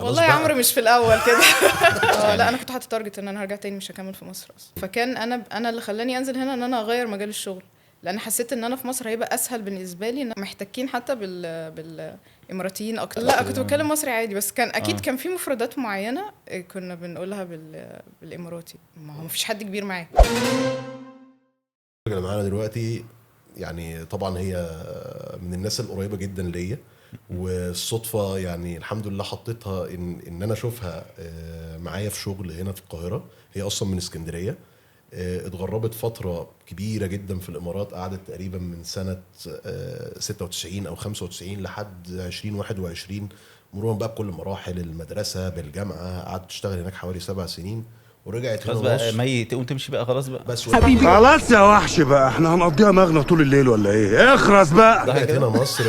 والله يا عمرو مش في الاول كده. لا انا كنت حاطه تارجت ان انا هرجع تاني مش هكمل في مصر اصلا. فكان انا اللي خلاني انزل هنا ان انا اغير مجال الشغل، لان حسيت ان انا في مصر هيبقى اسهل بالنسبه لي، ان محتكين حتى بالاماراتيين اكتر. لا كنت بتكلم مصري عادي، بس كان اكيد كان في مفردات معينه كنا بنقولها بالاماراتي، ما هو مفيش حد كبير معايا. اللي معانا دلوقتي يعني طبعا هي من الناس القريبه جدا ليا، والصدفه يعني الحمد لله حطيتها ان انا اشوفها معايا في شغل هنا في القاهره. هي اصلا من اسكندريه، اتغربت فتره كبيره جدا في الامارات، قعدت تقريبا من سنه 96 او 95 لحد 2021، مرورا بقى بكل مراحل المدرسه بالجامعه. قعدت تشتغل هناك حوالي 7 سنين ورجعت خلاص هنا بقى مصر. ميت تقوم تمشي بقى خلاص بقى بس حبيبي خلاص يا وحش بقى، احنا هنقضيها مغنى طول الليل ولا ايه؟ اخرس بقى. رجعت هنا مصر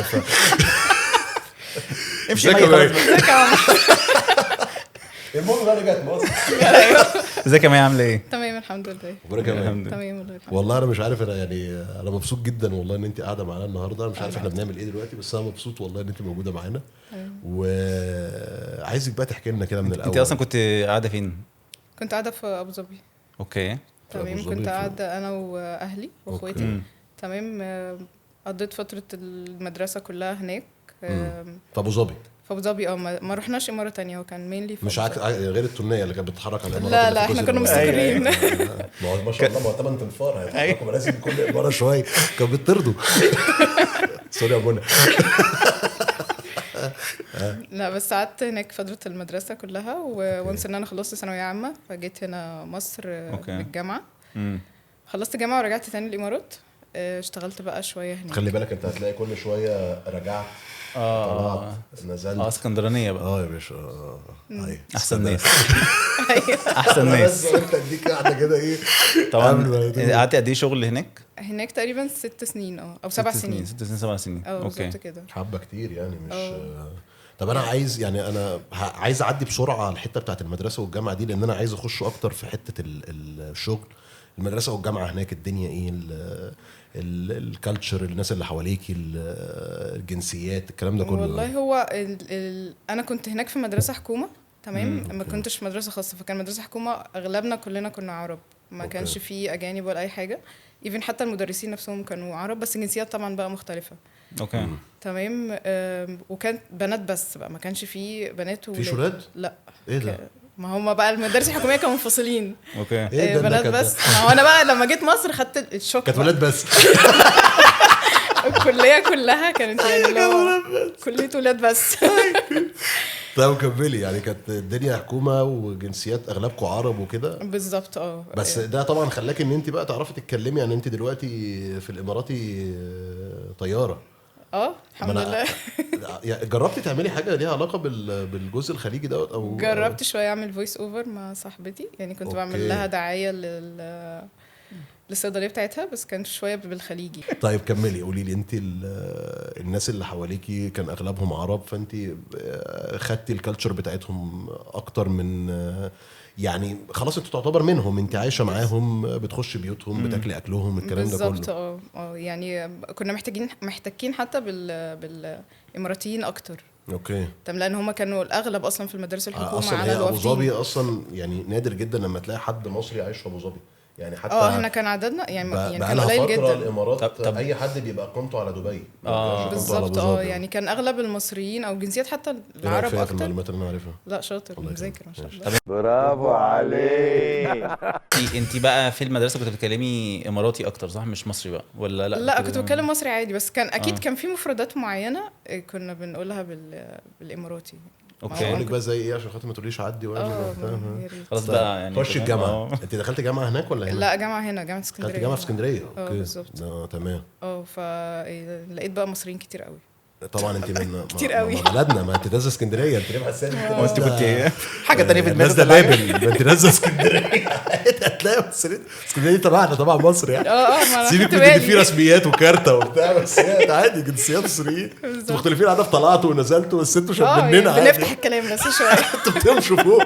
امشي ميت خلاص. المهم بقى رجعت مصر. ازيك يا مي عامله ايه؟ تمام الحمد لله. الحمد لله. تمام والله. والله انا مش عارف، انا يعني انا مبسوط جدا والله ان انت قاعده معانا النهارده. انا مش عارف احنا بنعمل ايه دلوقتي، بس انا مبسوط والله ان انت موجوده معانا. وعايزك بقى تحكي لنا كده من الاول. انت اصلا كنت قاعده فين؟ كنت قاعده في ابو ظبي. اوكي تمام. كنت قاعده انا واهلي واخواتي. تمام. قضيت فتره المدرسه كلها هناك في ابو ظبي. في ابو ظبي. ما رحناش اماره تانية، هو كان مينلي مش غير التونيه اللي كانت بتتحرك على الامارات. لا احنا كنا مستقرين. ما شاء الله، ما 8 تنفار هيتحركوا لازم كل اماره شويه كانوا بيطردوا. سوري يا منى. لا بس قعدت هناك فتره المدرسه كلها، وانس ان انا خلصت ثانويه عامه فجيت هنا مصر للجامعه. خلصت جامعه ورجعت تاني الامارات. اشتغلت بقى شويه هناك. خلي بالك انت هتلاقي كل شويه رجعت طلعت نزلت. اسكندرانيه بقى. يا باشا. ايوه احسن ناس. احسن ناس. انت اديك قاعده كده ايه. طبعا قعدت قد ايه شغل هناك؟ هناك تقريبا 6 سنين او 7 سنين. 6 سنين 7 سنين. اوكي كده. حبه كتير يعني مش. طب انا عايز يعني انا عايز اعدي بسرعه على الحته بتاعت المدرسه والجامعه دي، لان انا عايز اخش اكتر في حته الشغل. المدرسه والجامعه هناك الدنيا ايه؟ الكالتشر، الناس اللي حواليكي، الجنسيات، الكلام ده كله. والله هو انا كنت هناك في مدرسه حكومه. تمام. ما كنتش في مدرسه خاصه، فكان مدرسه حكومه اغلبنا كلنا كنا عرب، ما كانش فيه اجانب ولا اي حاجه. ايفن حتى المدرسين نفسهم كانوا عرب، بس الجنسيات طبعا بقى مختلفه. اوكي. تمام. وكانت بنات بس بقى، ما كانش فيه بنات في شولاد. لا ايه ده؟ ما هم بقى المدارس الحكوميه كانوا منفصلين. اوكي. ايه ده بنات بس. ما هو انا بقى لما جيت مصر خدت الشوك. كانت ولاد بس. الكليه كلها كانت يعني كليه ولاد بس. طيب كملي. يعني كانت الدنيا حكومه وجنسيات اغلبكم عرب وكده. بالظبط. بس ده طبعا خلاك ان انت بقى تعرفي تتكلمي. يعني انت دلوقتي في الاماراتي طياره. الحمد لله. جربتي تعملي حاجه ليها علاقه بالجزء الخليجي دوت او جربت شويه اعمل فويس اوفر مع صاحبتي، يعني كنت بعمل لها دعايه للصيدليه بتاعتها، بس كان شويه بالخليجي. طيب كملي قولي لي. انت الناس اللي حواليكي كان اغلبهم عرب، فانت خدتي الكالتشر بتاعتهم اكتر من يعني خلاص انت تعتبر منهم، انت عايشه معاهم، بتخش بيوتهم، بتاكلي اكلهم، الكلام ده كله. بالظبط. يعني كنا محتاجين حتى بالاماراتيين اكتر. اوكي. تمام. لان هم كانوا الاغلب اصلا في المدارس الحكومه أصلاً على الوافدين. ابو ظبي اصلا يعني نادر جدا لما تلاقي حد مصري عايش في ابو ظبي. يعني حتى احنا كان عددنا يعني كان قليل جدا. الامارات طب اي حد بيبقى قيمته على دبي. بالظبط. يعني كان اغلب المصريين او الجنسيات حتى العرب اكتر. المعلومات اللي انا عارفها. لا شاطر مذاكر ما شاء الله. برافو عليك. انت بقى في المدرسه كنت بتتكلمي اماراتي اكتر صح؟ مش مصري بقى ولا لا كنت بتكلم مصري عادي، بس كان اكيد كان في مفردات معينه كنا بنقولها بالاماراتي. اوكي. اقول لك بقى زي ايه عشان خاطر ما تقوليش عدي ولا خلاص بقى يعني خش الجامعه. انت دخلت جامعه هناك ولا هنا؟ لا جامعه هنا، جامعه اسكندريه. دخلت جامعه في اسكندريه. اوكي بالظبط. تمام. فلقيت بقى مصريين كتير قوي. طبعا انت من كتير قوي. بلدنا، ما انت نازله اسكندريه، انت ليه حساسه كده؟ وانت كنت حاجه ثانيه في الناس ده بابل. ما انت نازله اسكندريه هتلاقي اسكندريه تبعنا طبعا مصر يعني. سيبك من ان في رسميات وكارته وبتاع، بس هي عادي جنسيات مصريين. انتوا مختلفين عننا في طلعتوا ونزلتوا، بس انتوا شبننا عادي. بنفتح الكلام بس شويه. انتوا بتمشوا فوق.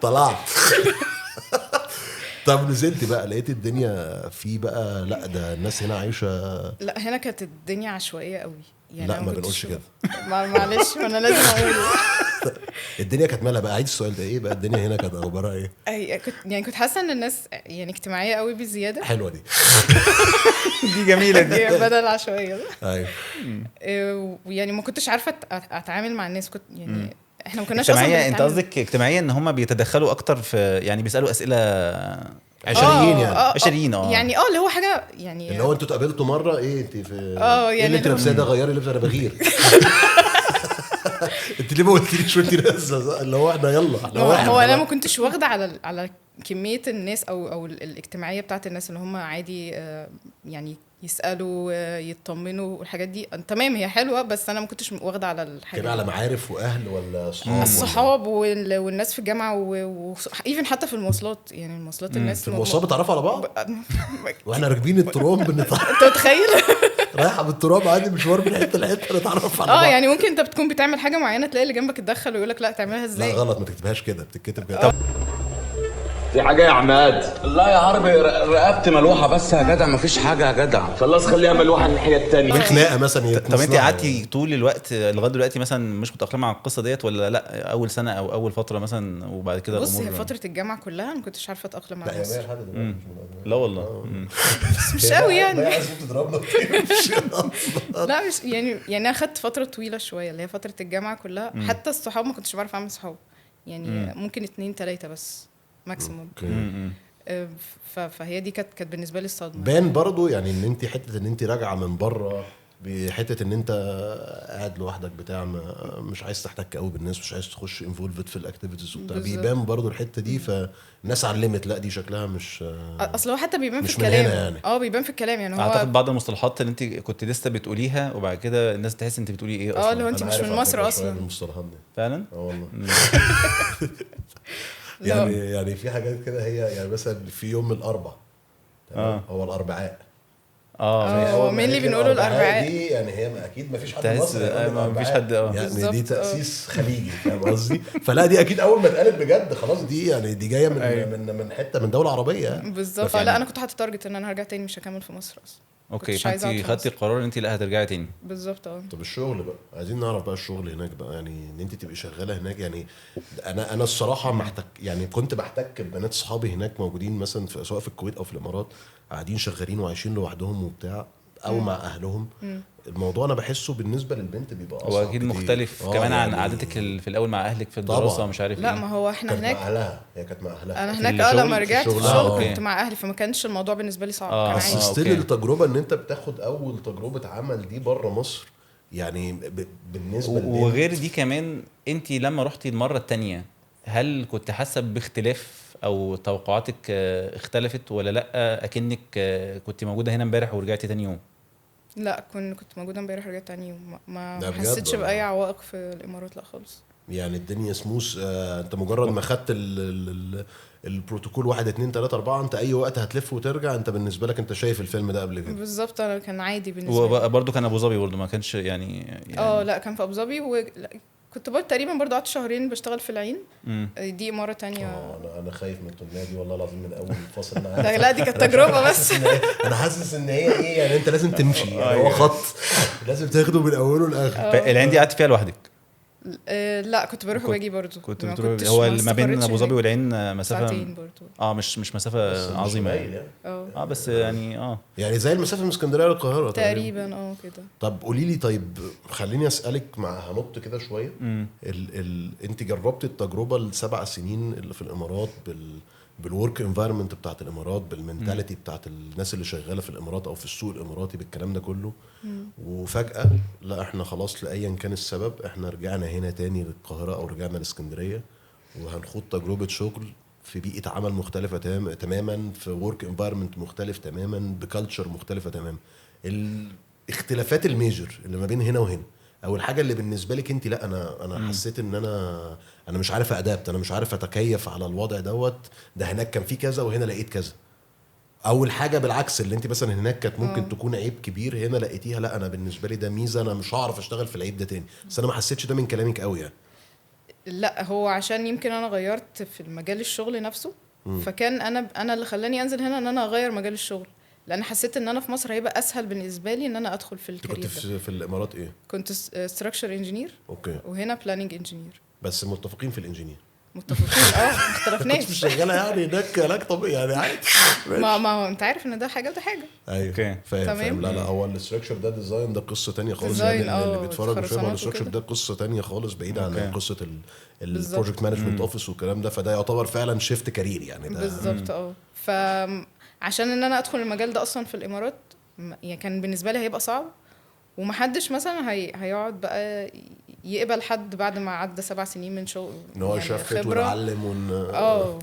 طلعت. طب نزلت بقى لقيت الدنيا في بقى لا ده الناس هنا عايشه. لا هنا كانت الدنيا عشوائيه قوي. يعني لا أنا ما كنتش- بنقولش كده. معلش ما انا لازم اقول. الدنيا كانت مالها بقى؟ عيد السؤال ده، ايه بقى الدنيا هنا كانت اخبارها ايه؟ كنت حاسه ان الناس يعني اجتماعيه قوي بزياده. حلوه دي. دي جميله دي. بدل العشوائيه. ايوه. ويعني ما كنتش عارفه اتعامل مع الناس. كنت يعني احنا ما كناش اصلا اجتماعيه، انت بنتعامل. قصدك اجتماعيه ان هم بيتدخلوا اكتر في، يعني بيسالوا اسئله عشريين يعني. عشريين يعني اللي هو حاجه يعني اللي هو انتوا اتقابلتوا مره، ايه انت في يعني ايه اللي انت اللي هو- لابساه ده؟ غيري لبس، انا بغير. انت ليه ما قلتليش وانت نازله؟ اللي هو احنا يلا احنا واحد. هو انا ما خلاص. كنتش واخده على كميه الناس او الاجتماعيه بتاعت الناس اللي هم عادي يعني يسالوا يطمنوا والحاجات دي. تمام هي حلوه، بس انا ما كنتش واخده على الحاجات كده على دي. معارف واهل ولا صحاب؟ الصحاب والناس في الجامعه وايفن حتى في المواصلات. يعني المواصلات الناس في المواصلات بتعرفوا على بعض واحنا راكبين الترام بنتعرف. انت متخيل؟ رايحه بالترام عادي مشوار من حته لحته نتعرف على بعض. يعني ممكن انت بتكون بتعمل حاجه معينه تلاقي اللي جنبك اتدخل ويقول لك لا تعملها لا ازاي. غلط، ما تكتبهاش كده، بتتكتب كده. في حاجة يا عماد؟ لا يا عربي، رقبتي ملوحة بس يا جدع، مفيش حاجة يا جدع. خلاص خليها ملوحة الناحية التانية. في خناقه مثلا طب انت يتنصنعوا. قعدتي طول الوقت لغايه دلوقتي مثلا مش متاقلمه على القصه ديت، ولا لا اول سنه او اول فتره مثلا وبعد كده بص، هي الامور؟ فتره الجامعه كلها انا ما كنتش عارفه اتاقلم لا على يا مصر. ماهر لحد دلوقتي مش من لا والله. مش قوي يعني. لا عايز تضربنا كتير. لا مش يعني انا اخدت فتره طويله شويه اللي هي فتره الجامعه كلها. حتى الصحاب ما كنتش بعرف اعمل صحاب. يعني ممكن 2 3 بس ماكسيموم. فهي دي كانت بالنسبه لي الصدمه. بان برضو يعني ان انت حته ان انت راجعه من بره، بحته ان انت قاعد لوحدك بتاع مش عايز تحتك قوي بالناس، مش عايز تخش انفولفد في الاكتيفيتيز وبتاع. بالظبط. بيبان برضو الحته دي، فالناس علمت لا دي شكلها مش اصل هو حتى بيبان مش في من الكلام. هنا يعني. بيبان في الكلام يعني. هو اعتقد بعض المصطلحات اللي انت كنت لسه بتقوليها وبعد كده الناس تحس انت بتقولي ايه اصلا. اللي هو انت أنا مش عارف من على مصر فكرة اصلا. شوية بالمصطلحات دي. فعلا. والله. لا. يعني في حاجات كده هي يعني مثلا في يوم الاربع، تمام؟ هو الاربعاء. هو مين اللي بنقوله الاربعاء دي يعني هي اكيد ما فيش حد تحس مصري يقول ما فيش الأربعاء. حد يعني بالظبط. دي تاسيس خليجي، فاهم قصدي؟ فلا دي اكيد اول ما اتقالت بجد خلاص دي يعني دي جايه من حته من دوله عربيه يعني. بالظبط. يعني- لا انا كنت حاطه تارجت ان انا هرجع تاني مش هكمل في مصر اصلا. اوكي، كنتش عايزة فانت أقعد في خدتي مصر. القرار ان انت لا هترجعي تاني. بالظبط. طب الشغل بقى، عايزين نعرف بقى الشغل هناك بقى، يعني ان انت تبقي شغاله هناك. يعني انا الصراحه محتك، يعني كنت بحتك ببنات صحابي هناك موجودين مثلا في سواء في الكويت او في الامارات، قاعدين شغالين وعايشين لوحدهم وبتاع او مع اهلهم. الموضوع انا بحسه بالنسبه للبنت بيبقى اصعب هو اكيد كتير. مختلف كمان عن يعني قعدتك في الاول مع اهلك في الدراسه طبعاً. ومش عارف لا ايه. ما هو احنا كانت مع هناك. اهلها، هي كانت مع اهلها. انا في هناك الشغل؟ لما في رجعت في الشغل. الشغل أوكي. كنت مع اهلي، فما كانش الموضوع بالنسبه لي صعب. آه. كان بس عادي. ستيل أوكي. التجربه ان انت بتاخد اول تجربه عمل دي بره مصر، يعني بالنسبه للبنت. وغير دي كمان، انت لما رحتي المره التانية هل كنت حاسه باختلاف او توقعاتك اختلفت ولا لا؟ اكنك كنت موجوده هنا امبارح ورجعتي تاني يوم؟ لا كنت موجوده امبارح رجعت تاني يوم. ما ده بجد حسيتش والله؟ باي عوائق في الامارات لا خالص. يعني الدنيا سموث. انت مجرد ما خدت البروتوكول 1 2 3 4 انت اي وقت هتلف وترجع، انت بالنسبه لك انت شايف الفيلم ده قبل كده. بالظبط. انا كان عادي بالنسبه لي. وبرده كان ابو ظبي برده ما كانش يعني لا كان في ابو ظبي كنت برضه تقريبا برضه قعدت شهرين بشتغل في العين. دي اماره تانية. انا خايف من التونيه دي والله العظيم من اول فصل معاها. لا دي كانت تجربه بس. انا حاسس ان هي ايه يعني، انت لازم تمشي يعني هو خط لازم تاخده من اوله لاخره. العين دي قعدت فيها لوحدك؟ لا كنت بروح وباجي برضه. كنت ما بتروح كنتش- هو ما ما بين استقريتش ابو ظبي هناك. والعين مسافه ساعتين برضه. مش مسافه عظيمه قليل يعني. بس يعني يعني زي المسافه من اسكندريه للقاهره تقريبا كده. طب قولي لي، طيب خليني اسالك مع هنط كده شويه. انت جربت التجربه ال7 سنين اللي في الامارات بالورك انفايرمنت بتاعت الامارات، بالمنتاليتي بتاعت الناس اللي شغاله في الامارات او في السوق الاماراتي، بالكلام ده كله. وفجاه لا احنا خلاص لايا كان السبب احنا رجعنا هنا تاني للقاهره او رجعنا لاسكندريه، وهنخوض تجربه شغل في بيئه عمل مختلفه تماما، في ورك انفايرمنت مختلف تماما، بكالتشر مختلفه تماما. الاختلافات الميجر اللي ما بين هنا وهنا، او الحاجه اللي بالنسبه لك انت لا انا حسيت ان انا مش عارف ادابت، انا مش عارف اتكيف على الوضع دوت، ده هناك كان في كذا وهنا لقيت كذا. اول حاجه بالعكس اللي انت مثلا هناك كانت ممكن تكون عيب كبير، هنا لقيتيها لا انا بالنسبه لي ده ميزه، انا مش هعرف اشتغل في العيب ده تاني. بس انا ما حسيتش ده من كلامك قوي يعني. لا هو عشان يمكن انا غيرت في المجال الشغل نفسه. فكان انا اللي خلاني انزل هنا ان انا اغير مجال الشغل. لان حسيت ان انا في مصر هيبقى اسهل بالنسبه لي ان انا ادخل في انت الكارير كنت ده. في الامارات ايه؟ كنت ستراكشر انجينير اوكي، وهنا بلاننج انجينير. بس متفقين في الانجينير. متفقين ما كنت مش اختلفناش. شغاله يعني هناك علاج طبيعي يعني عادي. ما هو انت عارف ان ده حاجه وده حاجه. ايوه اوكي. فاهم تمام. فاهم. لا هو الاستراكشر ده ديزاين، ده قصه تانية خالص. ديزاين، يعني اللي اه، بيتفرج مش فاهم خرسانات الاستراكشر وكده. ده قصه تانية خالص بعيده اوكي. عن قصه البروجكت مانجمنت اوفيس والكلام ده. فده يعتبر فعلا شيفت كارير يعني ده. بالظبط. فعشان ان انا ادخل المجال ده اصلا في الامارات يعني كان بالنسبه لي هيبقى صعب، ومحدش مثلا هيقعد بقى يقبل حد بعد ما عدى 7 سنين من شغل ان هو يعني شفت ويعلم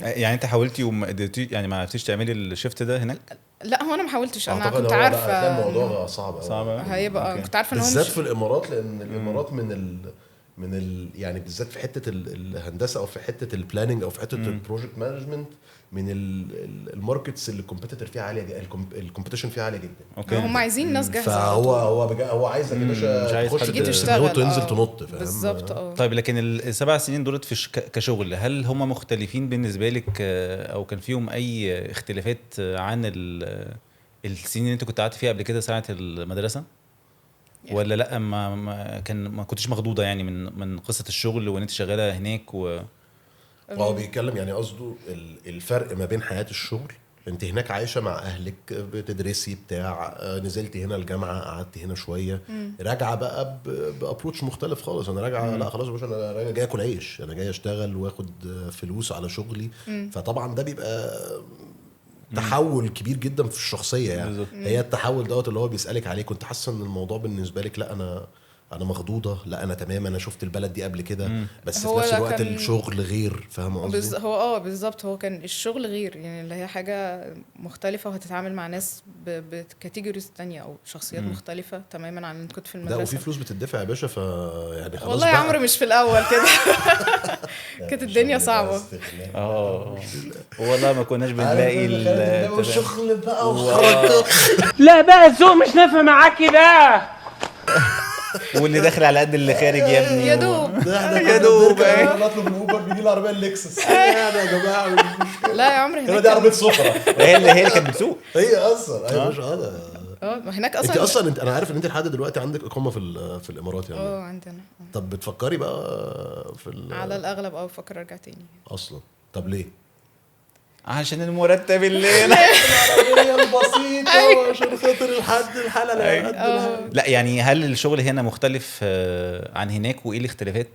يعني انت حاولتي وما قدرتي، يعني ما عرفتيش تعملي الشيفت ده هناك؟ لا هو انا ما حاولتش، انا أعتقد كنت هو لا، عارفه كان الموضوع صعب أوي. صعب أوي. هيبقى أوكي. كنت عارفه ان هو بالذات مش في الامارات، لان الامارات من ال يعني بالذات في حته الهندسه او في حته البلاننج او في حته البروجكت مانجمنت، من الماركتس اللي الكومبيتيتور فيها عاليه جدا، الكومبيتيشن فيها عاليه جدا. اوكي. هم عايزين ناس جاهزه على فهو طول. هو عايزك يا مش باشا عايز تخش حد تيجي تشتغل. تشتغل تنزل تنط، فاهم؟ بالظبط. طيب لكن ال7 سنين دولت في كشغل، هل هم مختلفين بالنسبه لك او كان فيهم اي اختلافات عن السنين اللي انت كنت قعدت فيها قبل كده ساعه المدرسه؟ ولا لا ما كنتش مخضوضه يعني من قصه الشغل وان انت شغاله هناك هو بيتكلم يعني قصده الفرق ما بين حياه الشغل. انت هناك عايشه مع اهلك، بتدرسي بتاع، نزلتي هنا الجامعه، قعدتي هنا شويه، راجعه بقى بابروتش مختلف خالص. انا راجعه لا خلاص يا باشا، انا جاي اكل عيش، انا جاي اشتغل واخد فلوس على شغلي. فطبعا ده بيبقى تحول كبير جدا في الشخصيه يعني. بالظبط. هي التحول دوت اللي هو بيسالك عليه. كنت حاسه ان الموضوع بالنسبه لك لا انا مخضوضه، لا انا تمام، انا شفت البلد دي قبل كده، بس في هو نفس لا الوقت كان- الشغل غير، فاهم قصدي؟ هو بالظبط هو كان الشغل غير يعني، اللي هي حاجه مختلفه وهتتعامل مع ناس بكاتيجوريز تانية او شخصيات مختلفه تماما عن اللي كنت في ده المدرسه. وفي فلوس بتدفع يا باشا، يعني خلاص والله يا بقى. عمرو مش في الاول كده. كانت الدنيا صعبه. والله ما كناش بنلاقي الشغل بقى وخرجت. لا بقى الذوق مش نافع معاكي بقى. واللي داخل على قد اللي خارج يا ابني. يا دوب. يا دوب نطلب الاوبر بيجي العربيه اللكسس يعني يا جماعه. لا يا عمرو كده هناك دي عربيه سفره. هي اللي كانت بتسوق. هي اصلا ايوه مش هناك انت اصلا. اصلا انا عارف ان انت لحد دلوقتي عندك اقامه في الامارات يعني. عندنا. طب بتفكري بقى على الاغلب بفكر ارجع تاني اصلا؟ طب ليه؟ عشان المرتب اللي العربيه البسيطه وعشان خاطر الحاله اللي لا يعني هل الشغل هنا مختلف عن هناك، وايه الاختلافات؟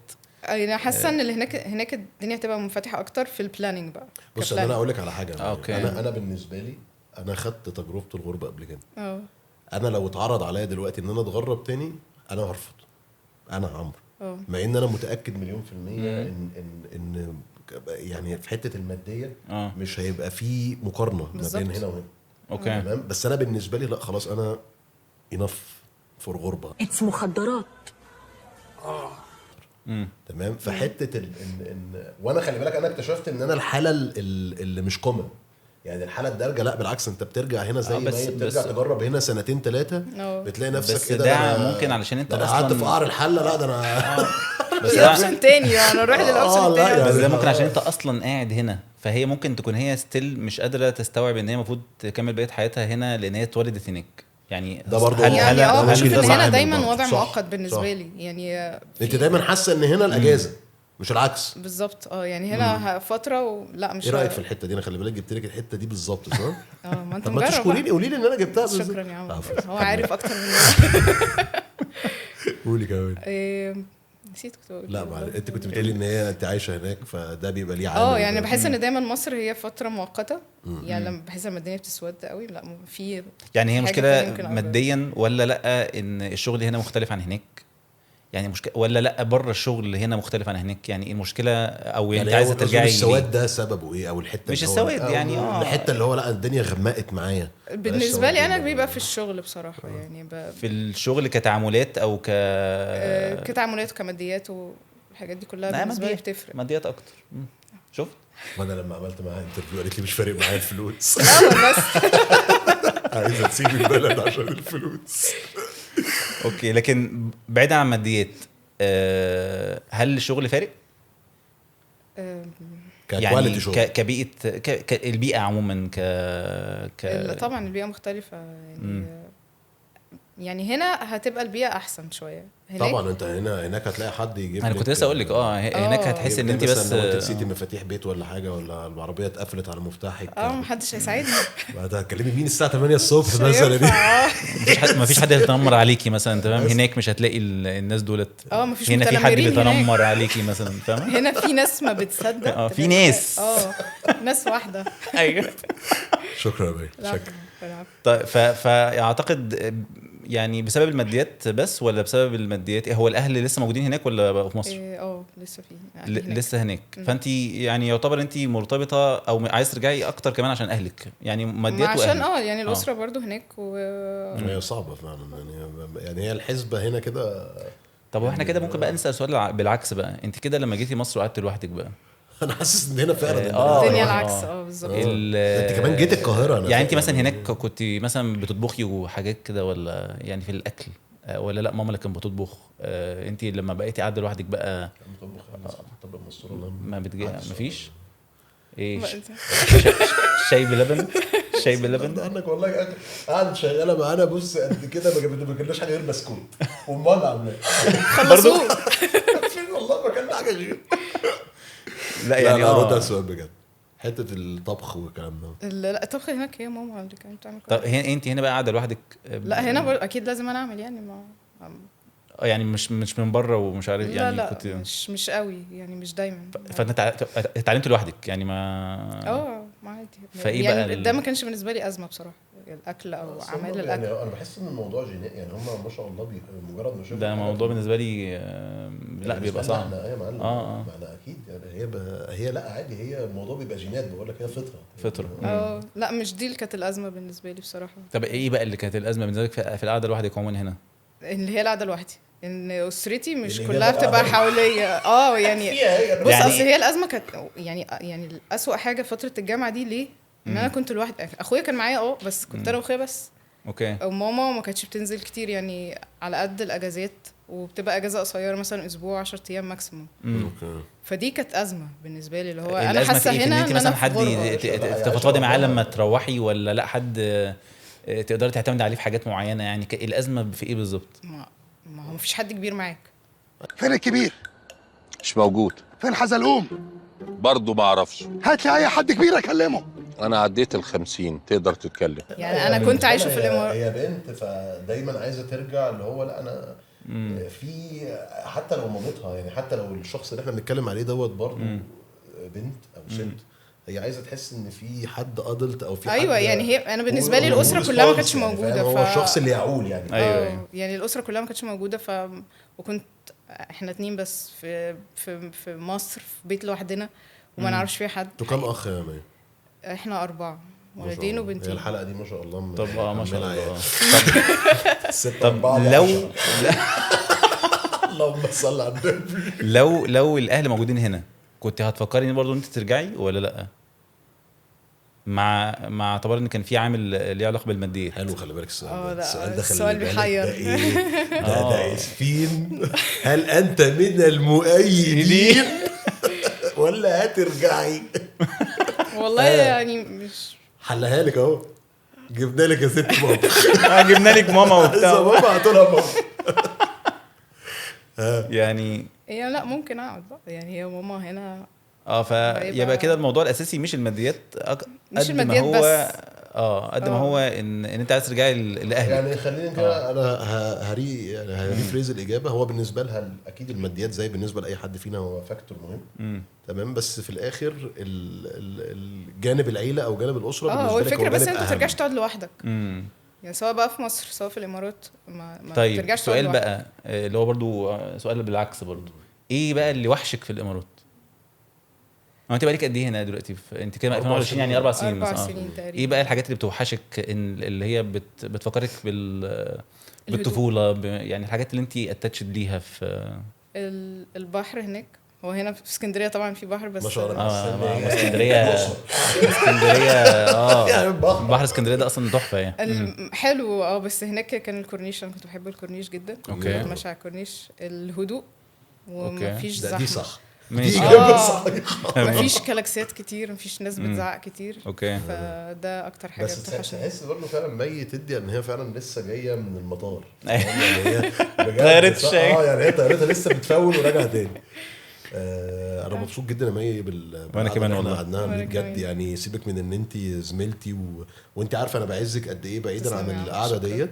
انا حاسه ان اللي هناك الدنيا هتبقى منفتحه اكتر في البلاننج بقى. بص انا اقول لك على حاجه. أوكي. انا بالنسبه لي انا خدت تجربه الغربه قبل كده. اه انا لو اتعرض عليا دلوقتي ان انا اتغرب تاني انا هرفض. انا عمرو مع ان انا متاكد 100% ان يعني في حته الماديه مش هيبقى في مقارنه ما بين هنا وهنا. اوكي. تمام. بس انا بالنسبه لي لا خلاص انا انف فور غربه. اتس مخدرات. تمام. فحته وانا خلي بالك انا اكتشفت ان انا الحاله اللي مش كومن يعني، الحاله الدارجه لا بالعكس، انت بترجع هنا زي ما هي بترجع تجرب هنا 2-3 بتلاقي نفسك بس ايه ده ممكن علشان انت انا اصلا قعدت في قعر الحله. لا ده انا بس في اوبشن تاني انا اروح للاوبشن لا التاني. بس ده ممكن عشان انت اصلا قاعد هنا، فهي ممكن تكون هي ستيل مش قادره تستوعب ان هي المفروض تكمل بقيه حياتها هنا لان هي اتولدت هناك يعني. ده برضه يعني بشوف ان هنا عامل دايما برضه. وضع صح. مؤقت بالنسبه صح. لي يعني. انت دايما حاسه ان هنا الاجازه مش العكس. بالظبط. يعني هنا فتره لا مش ايه رايك في الحته دي؟ انا خلي بالك جبت لك الحته دي بالظبط صح. ما انت طب ما مجرب تشكريني، قولي لي ان انا جبتها بالظبط. شكرا يا عمرو. عفوا. هو عارف اكتر مني. قولي كمان. نسيت كنت بقول لا معلش، انت كنت بتقولي ان هي انت عايشه هناك فده بيبقى ليه عامل. يعني بحس ان دايما مصر هي فتره مؤقته يعني. لما بحس ان الدنيا بتسود قوي لا في يعني هي حاجة مشكله تانية ممكن أعملها. ماديا ولا لا ان الشغل هنا مختلف عن هناك يعني مشكله، ولا لا بره الشغل هنا مختلف عن هناك يعني المشكله، او يعني انت عايزه ترجعي السواد ده سببه ايه؟ او الحته مش اللي هو السواد يعني الحته اللي هو لا الدنيا غمقت معايا. بالنسبه لي انا بيبقى في الشغل بصراحه يعني في الشغل كتعاملات او كتعاملات وكماديات والحاجات دي كلها بالنسبه لي بتفرق. ماديات اكتر. شفت وانا لما عملت معاها انترفيو قالت لي مش فارق معايا الفلوس. بس عايزه تسيب البلد عشان الفلوس. اوكي. لكن بعيدا عن ماديات، هل الشغل فارق؟ ككواليتي يعني شغل. كبيئه البيئه عموما طبعا البيئه مختلفه يعني. يعني هنا هتبقى البيئه احسن شويه. هناك طبعا انت هناك هتلاقي حد يجيب انا لك، كنت لسه اقول لك هناك هتحس ان انت بس لو انت نسيتي مفاتيح بيت ولا حاجه، ولا العربيه اتقفلت على مفتاحك، محدش هيساعدني. بعد هتكلمي مين الساعه 8 الصبح مش مثلا دي؟ هينفع. ما فيش حد يتنمر عليكي مثلا، تمام. هناك مش هتلاقي الناس دولت. مفيش هنا في حد متنمرين بيتنمر عليكي مثلا، فاهم؟ هنا في ناس ما بتصدق. في ناس ناس واحده. ايوه. شكرا يا بيه، العفو. شكرا. العفو. طيب فاعتقد يعني بسبب الماديات بس، ولا بسبب الماديات هو الاهل لسه موجودين هناك ولا بقوا في مصر؟ لسه في هناك. لسه هناك. فانت يعني يعتبر انت مرتبطه او عايز ترجعي اكتر كمان عشان اهلك، يعني ماديات عشان واهلك. يعني الاسره برضو هناك هي صعبه فعلا يعني هي الحسبه هنا كده. طب واحنا كده ممكن بقى نسال سؤال بالعكس بقى، انت كده لما جيتي مصر وقعدت لوحدك بقى، انا حاسس ان هنا فعلا الدنيا العكس. بالظبط. انت كمان جيت القاهره. يعني انت مثلا هناك كنت مثلا بتطبخي وحاجات كده، ولا يعني في الاكل، ولا لا ماما اللي كانت بتطبخ؟ انت لما بقيتي قاعده لوحدك بقى ما بتجي مفيش ايه شاي بلبن؟ شاي بلبن عنك والله قاعد شغاله معانا. بص قد كده ما جبناش حاجه غير بسكوت وامال عامله خلصوه. والله ما كان حاجه غير. لا يعني رد السؤال بجد، حته الطبخ والكلام ده. لا الطبخ هناك هي ماما اللي كانت بتعمل. طب انت هنا بقى قاعده لوحدك؟ لا هنا اكيد لازم انا اعمل يعني يعني مش من بره ومش عارف يعني. لا كنت مش قوي يعني، مش دايما. فانت اتعلمت لوحدك يعني ما ما عادي. فايه يعني بقى ده ما كانش بالنسبه لي ازمه بصراحه، الاكل او اعمال الاكل. يعني انا بحس ان الموضوع جيني، يعني هم ما شاء الله مجرد ما شافوا ده موضوع بالنسبه لي لا بيبقى صعب. يا معلم معنا اكيد يعني هي لا عادي، هي الموضوع بيبقى جينات، بقول لك هي فطره. لا مش دي اللي كانت الازمه بالنسبه لي بصراحه. طب ايه بقى اللي كانت الازمه بالنسبه لك في القعده لوحدك عموما هنا؟ اللي هي القعده لوحدي، ان اسرتي مش كلها بتبقى حواليا. يعني بص يعني اصل هي الازمه كانت يعني الاسوأ حاجه فتره الجامعه دي ليه؟ ان انا كنت لوحدي. اخويا كان معايا بس كنت انا واخويا بس. اوكي. وماما ما كانتش بتنزل كتير يعني، على قد الاجازات، وبتبقى اجازه قصيره مثلا اسبوع 10 ايام ماكسيموم. اوكي. فدي كانت ازمه بالنسبه لي، اللي هو انا حاسه هنا ان انت مثلا حد تفضفضي معاه لما تروحي، ولا لا حد تقدري تعتمدي عليه في حاجات معينه؟ يعني الازمه في ايه بالظبط؟ ما هو مفيش حد كبير معاك. فين الكبير؟ مش موجود. فين حزلقوم؟ برضه ما اعرفش. هات لي اي حد كبير اكلمه. انا عديت ال50 تقدر تتكلم. يعني انا كنت عايشه في الامارات. هي بنت فدايما عايزه ترجع، اللي هو لا انا في حتى لو مامتها، يعني حتى لو الشخص اللي احنا بنتكلم عليه دوت برضه بنت او ست، هي عايزه تحس ان في حد ادلت او في ايوه حد. يعني هي انا بالنسبه لي الاسره كلها ما كانتش موجوده. هو الشخص اللي يعول يعني. ايوه. يعني الاسره كلها ما كانتش موجوده. وكنت احنا 2 بس في مصر، في بيت لوحدنا وما نعرفش فيه حد. انتوا كام اخ يا مي؟ احنا 4 ولدين وبنتين. الحلقه دي ما شاء الله. طب ما شاء الله. طب لو اللهم صل على النبي. لو الاهل موجودين هنا، كنت هتفكري برضه انت ترجعي ولا لا؟ مع اعتبار ان كان في عامل ليه علاقه بالماديات. حلو، خلي بالك السؤال ده. السؤال ده السؤال بيحير. ده اسفين. هل انت من المؤيدين ولا هترجعي؟ والله يعني مش حلها لك اهو، جبنا لك يا ست ماما. جبنا لك ماما وبتاع. ماما هتقولها ماما. يعني لا ممكن اقعد بقى، يعني هي ماما هنا. فيبقى كده الموضوع الاساسي مش الماديات مش الماديات ما هو بس. قد ما هو ان انت عايز ترجعي لاهلك. يعني خلينا كده انا هري فريز الاجابه. هو بالنسبه لها اكيد الماديات زي بالنسبه لاي حد فينا هو فاكتور مهم. تمام، بس في الاخر الجانب العيله او جانب الاسره بالنسبه لك هو الفكره بس انت ما أهم. ترجعش تقعد لوحدك. يعني سواء بقى في مصر سواء في الامارات ما طيب ترجعش سؤال تقعد بقى اللي هو برضو سؤال بالعكس برضو، ايه بقى اللي وحشك في الامارات؟ انت بقالك قد ايه هنا دلوقتي؟ انت كده 2020 يعني 4 سنين 4 سنين تقريبا. ايه بقى الحاجات اللي بتوحشك اللي هي بتفكرك بالطفوله يعني الحاجات اللي انت اتاتشد ليها في البحر هناك. هو هنا في اسكندريه طبعا في بحر بس ما شاء الله. اسكندريه بحر اسكندريه ده اصلا تحفه يعني. حلو بس هناك كان الكورنيش، انا كنت بحب الكورنيش جدا. اوكي. ماشي على الكورنيش، الهدوء ومفيش زحمه. دي صح. دي ماشي. اجابه صحيحه. مفيش كلاكسات كتير، مفيش ناس بتزعق كتير. اوكي. فده اكتر حاجه بس بتوحشني. تحس برضه فعلا مي تدي ان هي فعلا لسه جايه من المطار. أيوة. يعني هي بجد طيارة الشاي. يعني هي طيارتها لسه بتفول وراجعه تاني. انا مبسوط جدا يا مي وأنا كمان والله. قعدناها وأنا بجد. كمان. يعني سيبك من ان انت زميلتي وانت عارفه انا بعزك قد ايه بعيدا عن تسلمي يا عم، القعده شكراً. ديت.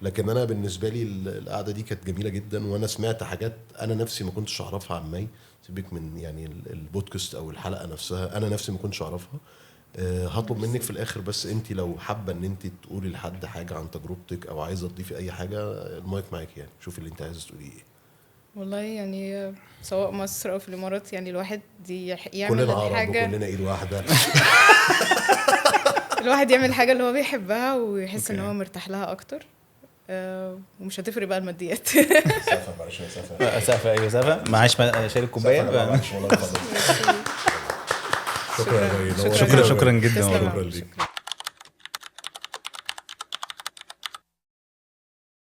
لكن انا بالنسبه لي القعده دي كانت جميله جدا، وانا سمعت حاجات انا نفسي ما كنتش اعرفها عن مي. سيبك من يعني البودكاست او الحلقه نفسها، انا نفسي ما كنتش اعرفها. هطلب منك في الاخر بس انت لو حابه ان انت تقولي لحد حاجه عن تجربتك او عايزه تضيفي اي حاجه، المايك معاك يعني. شوفي اللي انت عايزه تقوليه ايه. والله يعني سواء مصر او في الامارات، يعني الواحد يعمل كلنا عرب الحاجه، وكلنا ايد واحده. الواحد يعمل الحاجه اللي هو بيحبها ويحس ان أوكي. هو مرتاح لها اكتر. ومش هتفرق بقى الماديات. سافه معلش يا سافه. سقفه، ايوه سقفه، معاش شايل الكوبايه. معلش والله. شكرا يا مي. شكرا جدا تسلم يا والله. عم، شكرا.